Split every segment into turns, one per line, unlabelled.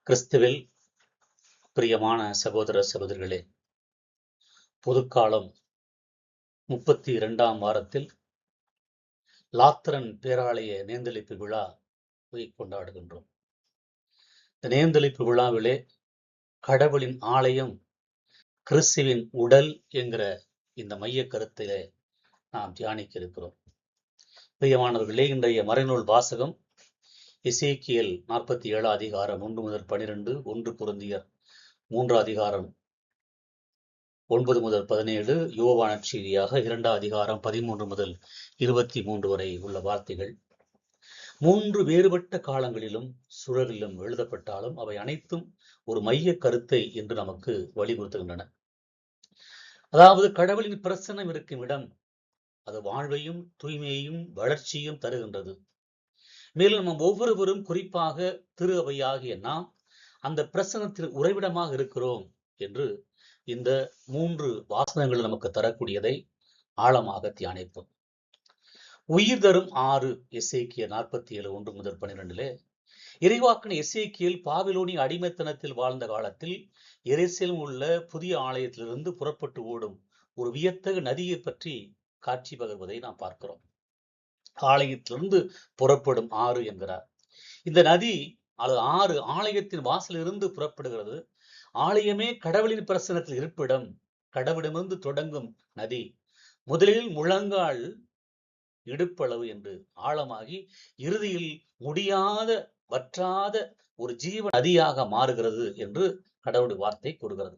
கிறிஸ்துவில் பிரியமான சகோதர சகோதரிகளே, பொதுக்காலம் 32ஆம் வாரத்தில் லாத்திரன் பேராலய நேர்ந்தளிப்பு விழாவை கொண்டாடுகின்றோம். இந்த நேர்ந்தளிப்பு விழாவிலே கடவுளின் ஆலயம் கிறிஸ்துவின் உடல் என்கிற இந்த மைய கருத்திலே நாம் தியானிக்க இருக்கிறோம். பிரியமானவர்களே, இன்றைய மறைநூல் வாசகம் எசேக்கியேல் 47 அதிகாரம் 1 முதல் 12, 1 கொரிந்தியர் 3 அதிகாரம் 9 முதல் 17, யோவான் நற்செய்தியாக 2 அதிகாரம் 13 முதல் 23 வரை உள்ள வார்த்தைகள் 3 வேறுபட்ட காலங்களிலும் சூழலிலும் எழுதப்பட்டாலும் அவை அனைத்தும் ஒரு மைய கருத்தை என்று நமக்கு வலியுறுத்துகின்றன. அதாவது, கடவுளின் பிரசன்னம் இருக்கும் இடம் அது வாழ்வையும் தூய்மையையும் வளர்ச்சியும் தருகின்றது. மேலும் நாம் ஒவ்வொருவரும், குறிப்பாக திரு அவையாகிய நாம் அந்த பிரசன்னத்தில் உறைவிடமாக இருக்கிறோம் என்று இந்த 3 வாசகங்கள் நமக்கு தரக்கூடியதை ஆழமாக தியானிப்போம். உயிர் தரும் 6 எசேக்கியேல் 47 1 முதல் 12 இறைவாக்கின எசேக்கியேல் பாபிலோனிய அடிமைத்தனத்தில் வாழ்ந்த காலத்தில் எருசலேமில் உள்ள புதிய ஆலயத்திலிருந்து புறப்பட்டு ஓடும் ஒரு வியத்தகு நதியை பற்றி காட்சி பகர்வதை நாம் பார்க்கிறோம். ஆலயத்திலிருந்து புறப்படும் ஆறு என்கிறார். இந்த நதி அல்லது ஆறு ஆலயத்தின் வாசலிலிருந்து புறப்படுகிறது. ஆலயமே கடவுளின் பிரசன்னத்தில் இருப்பிடம். கடவுளிடமிருந்து தொடங்கும் நதி முதலில் முழங்கால் இடுப்பளவு என்று ஆழமாகி இறுதியில் முடியாத வற்றாத ஒரு ஜீவ நதியாக மாறுகிறது என்று கடவுளுடைய வார்த்தை கூறுகிறது.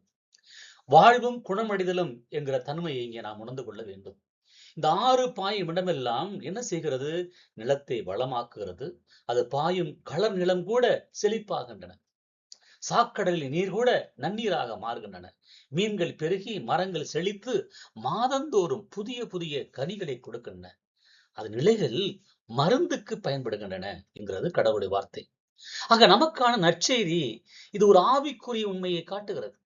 வாழ்வும் குணமடைதலும் என்கிற தன்மையை இங்கே நாம் உணர்ந்து கொள்ள வேண்டும். இந்த ஆறு பாயும் இடமெல்லாம் என்ன செய்கிறது? நிலத்தை வளமாக்குகிறது. அது பாயும் களர் நிலம் கூட செழிப்பாகின்றன. சாக்கடலில் நீர் கூட நன்னீராக மாறுகின்றன. மீன்கள் பெருகி மரங்கள் செழித்து மாதந்தோறும் புதிய புதிய கனிகளை கொடுக்கின்றன. அது நிலைகள் மருந்துக்கு பயன்படுகின்றன என்கிறது கடவுளுடைய வார்த்தை. ஆக நமக்கான நற்செய்தி இது ஒரு ஆவிக்குரிய உண்மையை காட்டுகிறது.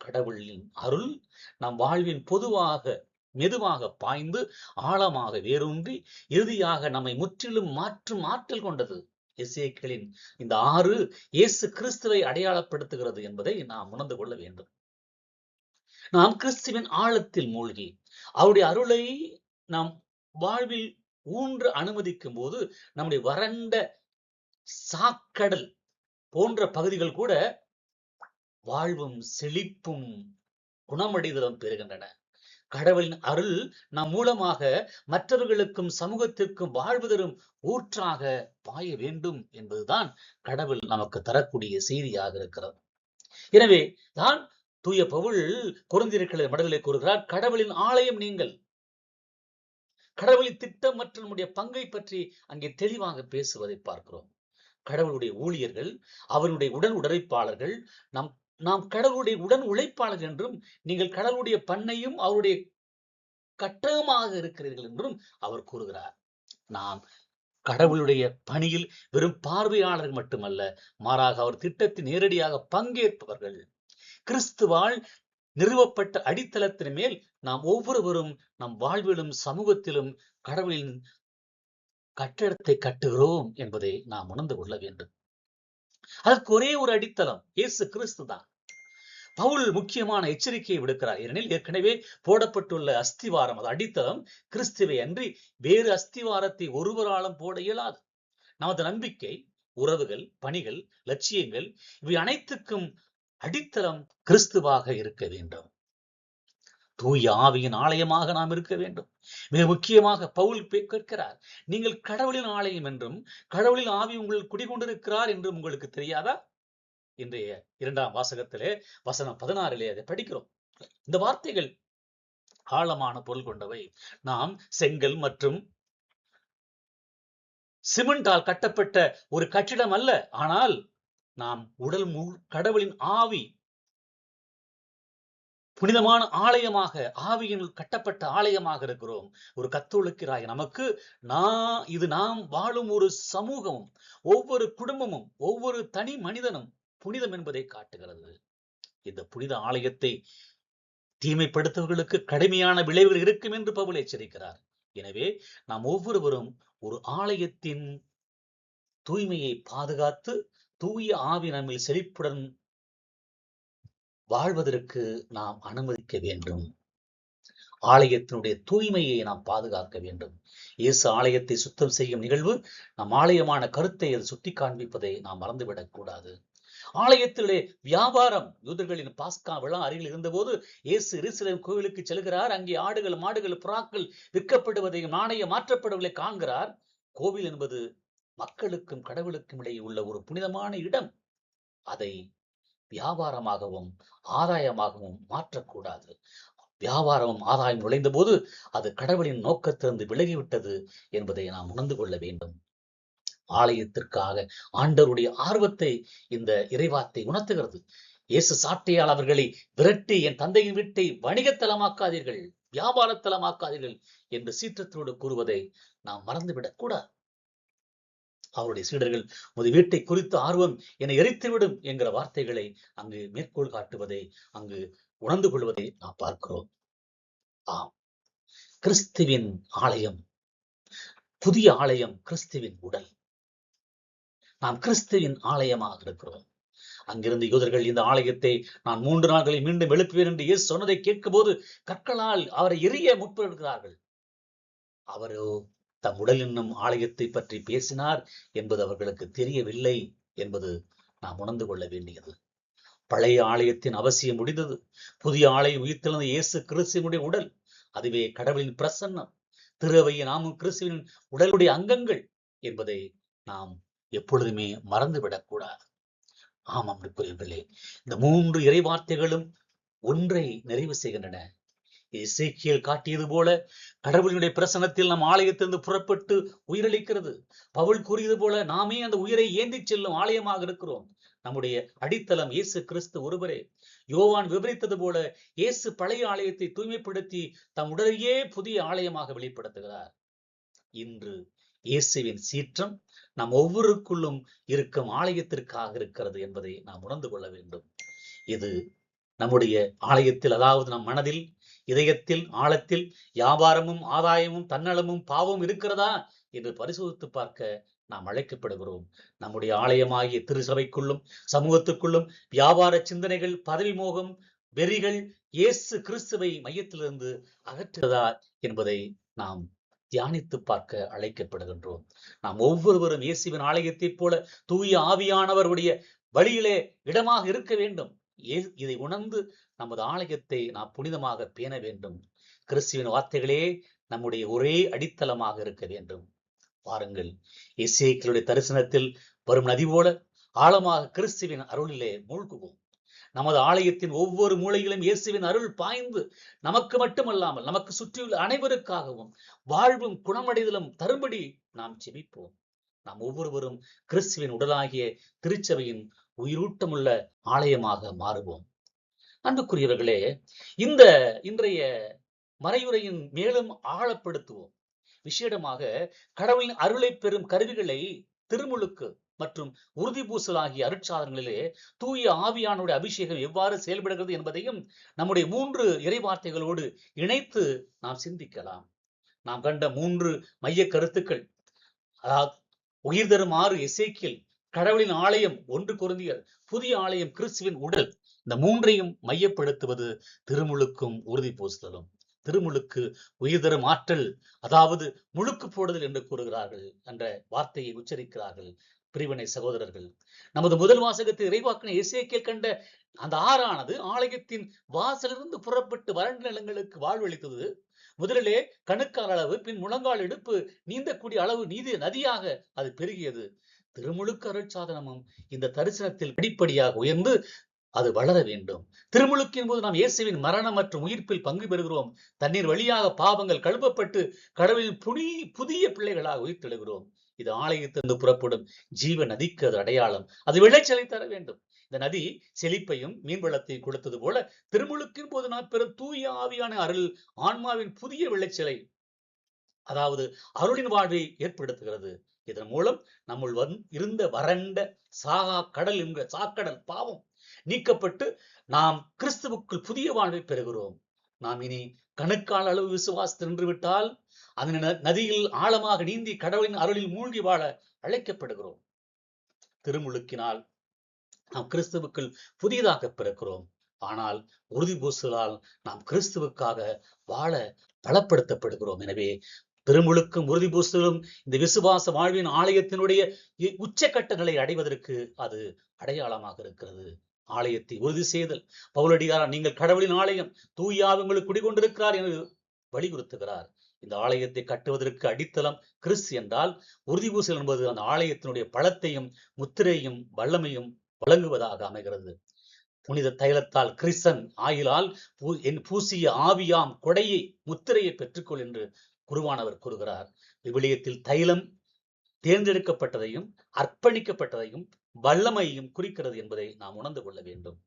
கடவுளின் அருள் நம் வாழ்வின் பொதுவாக மெதுவாக பாய்ந்து ஆழமாக வேரூன்றி இறுதியாக நம்மை முற்றிலும் மாற்றும் ஆற்றல் கொண்டது. எசேக்கியேலின் இந்த ஆறு இயேசு கிறிஸ்துவை அடையாளப்படுத்துகிறது என்பதை நாம் உணர்ந்து கொள்ள வேண்டும். நாம் கிறிஸ்துவின் ஆழத்தில் மூழ்கி அவருடைய அருளை நாம் வாழ்வில் ஊன்று அனுமதிக்கும் போது நம்முடைய வறண்ட சாக்கடல் போன்ற பகுதிகள் கூட வாழ்வும் செழிப்பும் குணமடைதலும் பெறுகின்றன. கடவுளின் அருள் நம் மூலமாக மற்றவர்களுக்கும் சமூகத்திற்கும் வாழ்வு தரும் ஊற்றாக பாய வேண்டும் என்பதுதான் கடவுள் நமக்கு தரக்கூடிய செய்தியாக இருக்கிறது. எனவே தான் தூய பவுல் கொரிந்தியர்களை மடலிலே கூறுகிறார், கடவுளின் ஆலயம் நீங்கள். கடவுளின் திட்டம் மற்றும் நம்முடைய பங்கை பற்றி அங்கே தெளிவாக பேசுவதை பார்க்கிறோம். கடவுளுடைய ஊழியர்கள், அவருடைய உடன் உழைப்பாளர்கள், நாம் கடவுளுடைய உடன் உழைப்பாளர் என்றும், நீங்கள் கடவுளுடைய பண்ணையும் அவருடைய கட்டமாக இருக்கிறீர்கள் என்றும் அவர் கூறுகிறார். நாம் கடவுளுடைய பணியில் வெறும் பார்வையாளர்கள் மட்டுமல்ல, மாறாக அவர் திட்டத்தில் நேரடியாக பங்கேற்பவர்கள். கிறிஸ்துவால் நிறுவப்பட்ட அடித்தளத்தின் மேல் நாம் ஒவ்வொருவரும் நம் வாழ்விலும் சமூகத்திலும் கடவுளின் கட்டடத்தை கட்டுகிறோம் என்பதை நாம் உணர்ந்து கொள்ள வேண்டும். அதற்கு ஒரே ஒரு அடித்தளம் இயேசு கிறிஸ்து தான். பவுல் முக்கியமான எச்சரிக்கையை விடுக்கிறார். ஏனெனில் ஏற்கனவே போடப்பட்டுள்ள அஸ்திவாரம், அது அடித்தளம் கிறிஸ்துவை அன்றி வேறு அஸ்திவாரத்தை ஒருவராலும் போட இயலாது. நமது நம்பிக்கை, உறவுகள், பணிகள், லட்சியங்கள் இவை அனைத்துக்கும் அடித்தளம் கிறிஸ்துவாக இருக்க வேண்டும். தூய ஆவியின் ஆலயமாக நாம் இருக்க வேண்டும். மிக முக்கியமாக பவுல் கேட்கிறார், நீங்கள் கடவுளின் ஆலயம் என்றும் கடவுளின் ஆவி உங்கள் குடிகொண்டிருக்கிறார் என்றும் உங்களுக்கு தெரியாதா? இன்றைய 2ஆம் வாசகத்திலே வசனம் 16 அதை படிக்கிறோம். இந்த வார்த்தைகள் ஆழமான பொருள் கொண்டவை. நாம் செங்கல் மற்றும் சிமெண்டால் கட்டப்பட்ட ஒரு கட்டிடம் அல்ல, ஆனால் நாம் உடல் கடவுளின் ஆவி புனிதமான ஆலயமாக, ஆவியின் கட்டப்பட்ட ஆலயமாக இருக்கிறோம். ஒரு கத்தோலிக்கராய் நமக்கு இது நாம் வாழும் ஒரு சமூகமும் ஒவ்வொரு குடும்பமும் ஒவ்வொரு தனி மனிதனும் புனிதம் என்பதை காட்டுகிறது. இந்த புனித ஆலயத்தை தீமைப்படுத்துவர்களுக்கு கடுமையான விளைவுகள் இருக்கும் என்று பவுல் எச்சரிக்கிறார். எனவே நாம் ஒவ்வொருவரும் ஒரு ஆலயத்தின் தூய்மையை பாதுகாத்து தூய ஆவி நம்மில் செழிப்புடன் வாழ்வதற்கு நாம் அனுமதிக்க வேண்டும். ஆலயத்தினுடைய தூய்மையை நாம் பாதுகாக்க வேண்டும். இயேசு ஆலயத்தை சுத்தம் செய்யும் நிகழ்வு நம் ஆலயமான கருத்தை அது சுட்டி காண்பிப்பதை நாம் மறந்துவிடக் கூடாது. ஆலயத்திலே வியாபாரம், யூதர்களின் பாஸ்கா விழா அருகில் இருந்தபோது இயேசு எருசலேம் கோவிலுக்கு செல்கிறார். அங்கே ஆடுகள், மாடுகள், புறாக்கள் விற்கப்படுவதையும் நாணயம் மாற்றப்படுவதை காண்கிறார். கோவில் என்பது மக்களுக்கும் கடவுளுக்கும் இடையே உள்ள ஒரு புனிதமான இடம். அதை வியாபாரமாகவும் ஆதாயமாகவும் மாற்றக்கூடாது. வியாபாரமும் ஆதாயம் நுழைந்த போது அது கடவுளின் நோக்கத்திலிருந்து விலகிவிட்டது என்பதை நாம் உணர்ந்து கொள்ள வேண்டும். ஆலயத்திற்காக ஆண்டவருடைய ஆர்வத்தை இந்த இறைவார்த்தை உணர்த்துகிறது. இயேசு சாட்டையால் அவர்களை விரட்டி, என் தந்தையின் வீட்டை வணிகத்தலமாக்காதீர்கள், வியாபாரத்தலமாக்காதீர்கள் என்று சீற்றத்தோடு கூறுவதை நாம் மறந்துவிடக் கூடாது. அவருடைய சீடர்கள் உமது வீட்டை குறித்த ஆர்வம் என்னை எரித்துவிடும் என்கிற வார்த்தைகளை அங்கு மேற்கோள் காட்டுவதை, அங்கு உணர்ந்து கொள்வதை நாம் பார்க்கிறோம். ஆம், கிறிஸ்துவின் ஆலயம், புதிய ஆலயம் கிறிஸ்துவின் உடல். நாம் கிறிஸ்துவின் ஆலயமாக இருக்கிறோம். அங்கிருந்து யூதர்கள் இந்த ஆலயத்தை நான் 3 நாட்களில் மீண்டும் எழுப்புவேன் என்று இயேசு சொன்னதை கேட்கும் போது கற்களால் அவரை எரிய முற்படுகிறார்கள். அவரோ தம் உடல் என்னும் ஆலயத்தை பற்றி பேசினார் என்பது அவர்களுக்கு தெரியவில்லை என்பது நாம் உணர்ந்து கொள்ள வேண்டியது. பழைய ஆலயத்தின் அவசியம் முடிந்தது. புதிய ஆலயம் உயிர்த்தெழுந்த இயேசு கிறிஸ்துவினுடைய உடல், அதுவே கடவுளின் பிரசன்னம். திருவையை நாமும் கிறிஸ்துவின் உடலுடைய அங்கங்கள் என்பதை நாம் எப்பொழுதுமே மறந்துவிடக் கூடாது. ஆமாம் அன்புக்குரியவர்களே, இந்த 3 இறைவார்த்தைகளும் ஒன்றை நிறைவு செய்கின்றன. எசேக்கியேல் காட்டியது போல கடவுளுடைய பிரசன்னத்தில் நம் ஆலயத்திலிருந்து புறப்பட்டு உயிரளிக்கிறது. பவுல் கூறியது போல நாமே அந்த உயிரை ஏந்தி செல்லும் ஆலயமாக இருக்கிறோம். நம்முடைய அடித்தளம் இயேசு கிறிஸ்து ஒருவரே. யோவான் விவரித்தது போல இயேசு பழைய ஆலயத்தை தூய்மைப்படுத்தி தம் உடலையே புதிய ஆலயமாக வெளிப்படுத்துகிறார். இன்று இயேசுவின் சீற்றம் நம் ஒவ்வொருக்குள்ளும் இருக்கும் ஆலயத்திற்காக இருக்கிறது என்பதை நாம் உணர்ந்து கொள்ள வேண்டும். இது நம்முடைய ஆலயத்தில், அதாவது நம் மனதில், இதயத்தில், ஆழத்தில் வியாபாரமும் ஆதாயமும் தன்னலமும் பாவம் இருக்கிறதா என்று பரிசோதித்து பார்க்க நாம் அழைக்கப்படுகிறோம். நம்முடைய ஆலயமாகிய திருசபைக்குள்ளும் சமூகத்துக்குள்ளும் வியாபார சிந்தனைகள், பதவி மோகம், வெறிகள் இயேசு கிறிஸ்துவை மையத்திலிருந்து அகற்றுகிறதா என்பதை நாம் தியானித்து பார்க்க அழைக்கப்படுகின்றோம். நாம் ஒவ்வொருவரும் இயேசுவின் ஆலயத்தைப் போல தூய ஆவியானவருடைய வழியிலே இடமாக இருக்க வேண்டும். இதை உணர்ந்து நமது ஆலயத்தை நாம் புனிதமாக பேண வேண்டும். கிறிஸ்துவின் வார்த்தைகளே நம்முடைய ஒரே அடித்தளமாக இருக்க வேண்டும். பாருங்கள், எசேக்கியேலுடைய தரிசனத்தில் வரும் நதி போல ஆழமாக கிறிஸ்துவின் அருளிலே மூழ்குவோம். நமது ஆலயத்தின் ஒவ்வொரு மூலையிலும் இயேசுவின் அருள் பாய்ந்து நமக்கு மட்டுமல்லாமல் நமக்கு சுற்றியுள்ள அனைவருக்காகவும் வாழ்வும் குணமடைதலும் தரும்படி நாம் ஜெபிப்போம். நாம் ஒவ்வொருவரும் கிறிஸ்துவின் உடலாகிய திருச்சபையின் உயிரூட்டமுள்ள ஆலயமாக மாறுவோம். அன்புக்குரியவர்களே, இந்த இன்றைய மறையுரையின் மேலும் ஆழப்படுத்துவோம். விசேடமாக கடவுளின் அருளை பெறும் கருவிகளை திருமுழுக்கு மற்றும் உறுதி பூசல் ஆகிய அருட்சாதனங்களிலே தூய ஆவியானுடைய அபிஷேகம் எவ்வாறு செயல்படுகிறது என்பதையும் நம்முடைய 3 இறைவார்த்தைகளோடு இணைத்து நாம் சிந்திக்கலாம். நாம் கண்ட 3 மைய கருத்துக்கள், அதாவது உயிர் தரும் 6 எசேக்கியேல், கடவுளின் ஆலயம் 1 கொரிந்தியர், புதிய ஆலயம் கிறிஸ்துவின் உடல், இந்த 3ஐயும் மையப்படுத்துவது திருமுழுக்கும் உறுதி பூசுதலும். திருமுழுக்கு உயிர் தரும் ஆற்றல், அதாவது முழுக்கு போடுதல் என்று கூறுகிறார்கள் என்ற வார்த்தையை உச்சரிக்கிறார்கள் பிரிவினை சகோதரர்கள். நமது முதல் வாசகத்தில் இறைவாக்கினர் எசேக்கியேல் கண்ட அந்த ஆறானது ஆலயத்தின் வாசலிருந்து புறப்பட்டு வறண்ட நிலங்களுக்கு வாழ்வளித்தது. முதலிலே கணுக்கால் அளவு, பின் முழங்கால் இடுப்பு நீந்தக்கூடிய அளவு நதியாக அது பெருகியது. திருமுழுக்கு அருட்சாதனமும் இந்த தரிசனத்தில் படிப்படியாக உயர்ந்து அது வளர வேண்டும். திருமுழுக்கின் போது நாம் இயேசுவின் மரணம் மற்றும் உயிர்ப்பில் பங்கு பெறுகிறோம். தண்ணீர் வழியாக பாவங்கள் கழுவப்பட்டு கடவுளின் புதிய பிள்ளைகளாக உயிர்த்தெழுகிறோம். இது ஆலயத்திலிருந்து புறப்படும் ஜீவ நதிக்கு அது அடையாளம். அது விளைச்சலை தர வேண்டும். இந்த நதி செழிப்பையும் மீன்வளத்தை கொடுத்தது போல திருமுழுக்கின் போது நாம் பெறும் தூய ஆவியான அருள் ஆன்மாவின் புதிய விளைச்சலை, அதாவது அருளின் வாழ்வை ஏற்படுத்துகிறது. இதன் மூலம் நம்முள் இருந்த வறண்ட சாகா கடல் என்கிற சாக்கடல் பாவம் நீக்கப்பட்டு நாம் கிறிஸ்துவுக்குள் புதிய வாழ்வை பெறுகிறோம். நாம் இனி கணுக்கால் அளவு விசுவாசத்தில் நின்று விட்டால் அந்த நதியில் ஆழமாக நீந்தி கடவுளின் அருளில் மூழ்கி வாழ அழைக்கப்படுகிறோம். திருமுழுக்கினால் நாம் கிறிஸ்துவுக்குள் புதியதாக பிறக்கிறோம். ஆனால் உறுதி பூசலால் நாம் கிறிஸ்துவுக்காக வாழ பலப்படுத்தப்படுகிறோம். எனவே திருமுழுக்கும் உறுதி பூசலும் இந்த விசுவாச வாழ்வின் ஆலயத்தினுடைய உச்சக்கட்டங்களை அடைவதற்கு அது அடையாளமாக இருக்கிறது. ஆலயத்தை உறுதி செய்தல். பவுலடியார், நீங்கள் கடவுளின் ஆலயம், தூயாவி உங்களுக்கு குடிகொண்டிருக்கிறார் என்று வலியுறுத்துகிறார். இந்த ஆலயத்தை கட்டுவதற்கு அடித்தளம் கிறிஸ்து என்றால், உறுதி பூசல் என்பது அந்த ஆலயத்தினுடைய பலத்தையும் முத்திரையும் வல்லமையும் வழங்குவதாக அமைகிறது. புனித தைலத்தால் கிறிஸ்தன் ஆயிலால் பூசிய ஆவியாம் கொடையை முத்திரையை பெற்றுக்கொள் என்று குருவானவர் கூறுகிறார். விவிலியத்தில் தைலம் தேர்ந்தெடுக்கப்பட்டதையும் அர்ப்பணிக்கப்பட்டதையும் வல்லமையையும் குறிக்கிறது என்பதை நாம் உணர்ந்து கொள்ள வேண்டும்.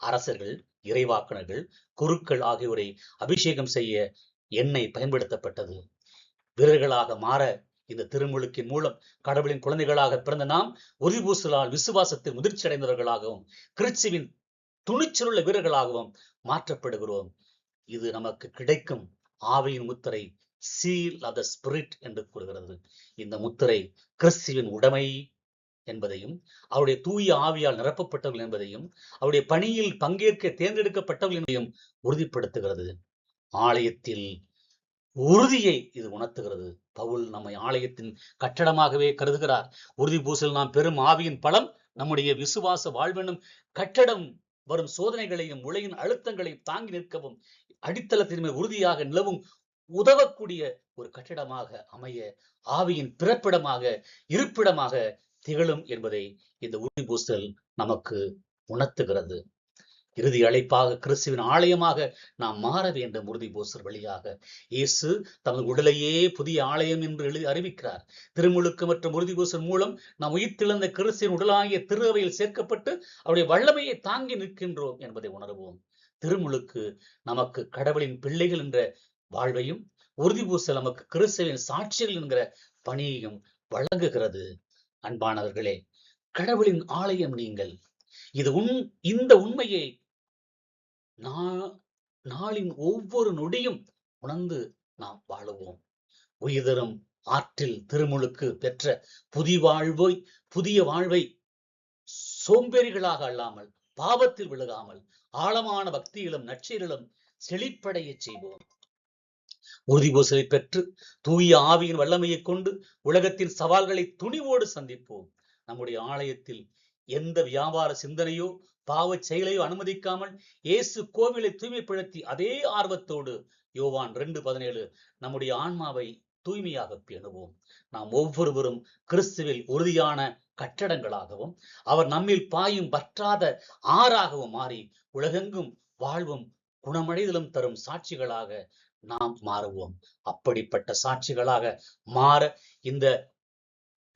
அரசர்கள், இறைவாக்கனர்கள், குருக்கள் ஆகியோரை அபிஷேகம் செய்ய எண்ணெய் பயன்படுத்தப்பட்டது. வீரர்களாக மாற இந்த திருமுழுக்கின் மூலம் கடவுளின் குழந்தைகளாக பிறந்த நாம் உறுதிபூசலால் விசுவாசத்தில் முதிர்ச்சி அடைந்தவர்களாகவும் கிறிஸ்துவின் துணிச்சலுள்ள வீரர்களாகவும் மாற்றப்படுகிறோம். இது நமக்கு கிடைக்கும் ஆவியின் முத்திரை, சீல் ஆஃப் த ஸ்பிரிட் என்று கூறுகிறது. இந்த முத்திரை கிறிஸ்துவின் உடைமை என்பதையும், அவருடைய தூய ஆவியால் நிரப்பப்பட்டவர்கள் என்பதையும், அவருடைய பணியில் பங்கேற்க தேர்ந்தெடுக்கப்பட்டவர்கள் என்பதையும் உறுதிப்படுத்துகிறது. ஆலயத்தில் உறுதியை இது உணர்த்துகிறது. பவுல் நம்மை ஆலயத்தின் கட்டடமாகவே கருதுகிறார். உறுதி பூசல் நாம் பெரும் ஆவியின் பலம் நம்முடைய விசுவாச வாழ்வெனும் கட்டடம் வரும் சோதனைகளையும் உலகின் அழுத்தங்களையும் தாங்கி நிற்கவும் அடித்தளத்தின் மேல் உறுதியாக நிலவும் உதவக்கூடிய ஒரு கட்டடமாக அமைய ஆவியின் பிறப்பிடமாக இருப்பிடமாக திகழும் என்பதை இந்த உறுதி பூசல் நமக்கு உணர்த்துகிறது. இறுதி அழைப்பாக கிறிஸ்துவின் ஆலயமாக நாம் மாற வேண்டும். உறுதி பூசல் வழியாக இயேசு தமது உடலையே புதிய ஆலயம் என்று அறிவிக்கிறார். திருமுழுக்கு மற்றும் உறுதி பூசல் மூலம் நாம் உயிர்த்தெழுந்த கிறிஸ்துவின் உடலாகிய திரு அவையில் சேர்க்கப்பட்டு அவருடைய வல்லமையை தாங்கி நிற்கின்றோம் என்பதை உணர்வோம். திருமுழுக்கு நமக்கு கடவுளின் பிள்ளைகள் என்ற வாழ்வையும், உறுதி பூசல் நமக்கு கிறிஸ்துவின் சாட்சிகள் என்கிற பணியையும் வழங்குகிறது. அன்பானவர்களே, கடவுளின் ஆலயம் நீங்கள். இந்த உண்மையை நாளின் ஒவ்வொரு நொடியும் உணர்ந்து நாம் வாழுவோம். உயிர்தரும் ஆற்றில் திருமுழுக்கு பெற்ற புதிய வாழ்வை சோம்பேறிகளாக அல்லாமல், பாவத்தில் விழுகாமல், ஆழமான பக்தியிலும் நற்செயலிலும் செழிப்படைய செய்வோம். உறுதி பூசலை பெற்று தூய ஆவியின் வல்லமையை கொண்டு உலகத்தின் சவால்களை துணிவோடு சந்திப்போம். நம்முடைய ஆலயத்தில் எந்த வியாபார சிந்தனையோ பாவ செயலையோ அனுமதிக்காமல் இயேசு கோவிலை தூய்மைப்படுத்தி அதே ஆர்வத்தோடு யோவான் 2:17 நம்முடைய ஆன்மாவை தூய்மையாக பேணுவோம். நாம் ஒவ்வொருவரும் கிறிஸ்துவில் உறுதியான கட்டடங்களாகவும் அவர் நம்மில் பாயும் வற்றாத ஆறாகவும் மாறி உலகெங்கும் வாழ்வும் குணமடைதலும் தரும் சாட்சிகளாக நாம் மாறுவோம். அப்படிப்பட்ட சாட்சிகளாக மாற இந்த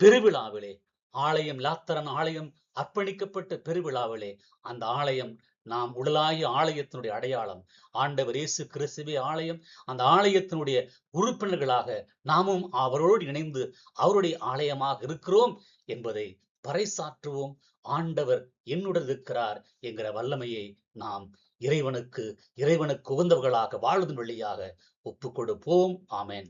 பெருவிழாவிலே ஆலயம், லாத்தரன் ஆலயம் அர்ப்பணிக்கப்பட்ட பெருவிழாவிலே அந்த ஆலயம் நாம் உடலாகிய ஆலயத்தினுடைய அடையாளம். ஆண்டவர் இயேசு கிறிஸ்துவே ஆலயம். அந்த ஆலயத்தினுடைய உறுப்பினர்களாக நாமும் அவரோடு இணைந்து அவருடைய ஆலயமாக இருக்கிறோம் என்பதை பறைசாற்றுவோம். ஆண்டவர் என்னுடன் இருக்கிறார் என்கிற வல்லமையை நாம் இறைவனுக்கு உகந்தவர்களாக வாழ்வதன் வழியாக ஒப்புக் கொடுப்போம். ஆமென்.